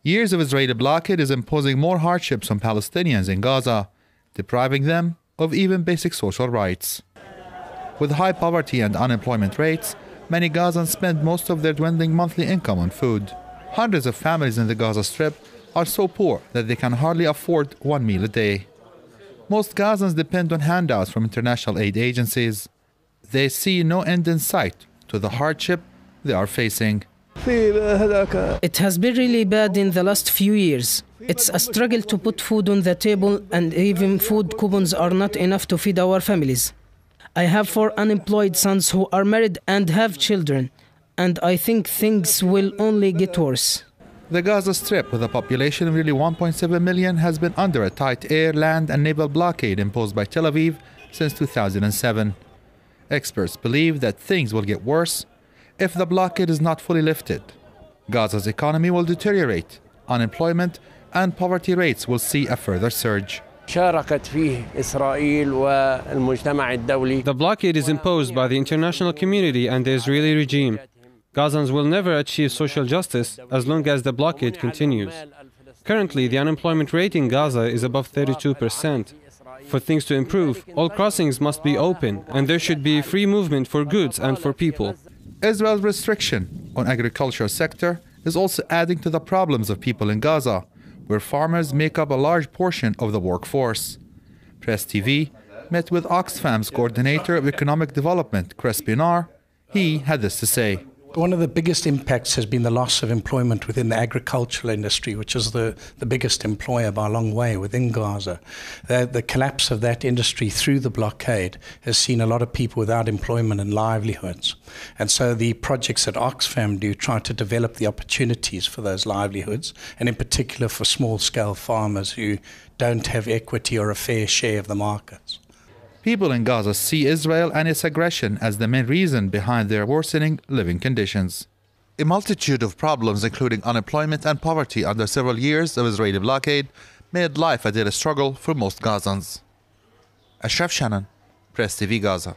Years of Israeli blockade is imposing more hardships on Palestinians in Gaza, depriving them of even basic social rights. With high poverty and unemployment rates, many Gazans spend most of their dwindling monthly income on food. Hundreds of families in the Gaza Strip are so poor that they can hardly afford one meal a day. Most Gazans depend on handouts from international aid agencies. They see no end in sight to the hardship they are facing. It has been really bad in the last few years. It's a struggle to put food on the table, and even food coupons are not enough to feed our families. I have 4 unemployed sons who are married and have children, and I think things will only get worse. The Gaza Strip, with a population of nearly 1.7 million, has been under a tight air, land and naval blockade imposed by Tel Aviv since 2007. Experts believe that things will get worse if the blockade is not fully lifted. Gaza's economy will deteriorate, unemployment and poverty rates will see a further surge. The blockade is imposed by the international community and the Israeli regime. Gazans will never achieve social justice as long as the blockade continues. Currently, the unemployment rate in Gaza is above 32%. For things to improve, all crossings must be open, and there should be free movement for goods and for people. Israel's restriction on agricultural sector is also adding to the problems of people in Gaza, where farmers make up a large portion of the workforce. Press TV met with Oxfam's coordinator of economic development, Chris Binar. He had this to say. One of the biggest impacts has been the loss of employment within the agricultural industry, which is the biggest employer by a long way within Gaza. The collapse of that industry through the blockade has seen a lot of people without employment and livelihoods. And so the projects that Oxfam do try to develop the opportunities for those livelihoods, and in particular for small-scale farmers who don't have equity or a fair share of the markets. People in Gaza see Israel and its aggression as the main reason behind their worsening living conditions. A multitude of problems, including unemployment and poverty under several years of Israeli blockade, made life a daily struggle for most Gazans. Ashraf Shannon, Press TV Gaza.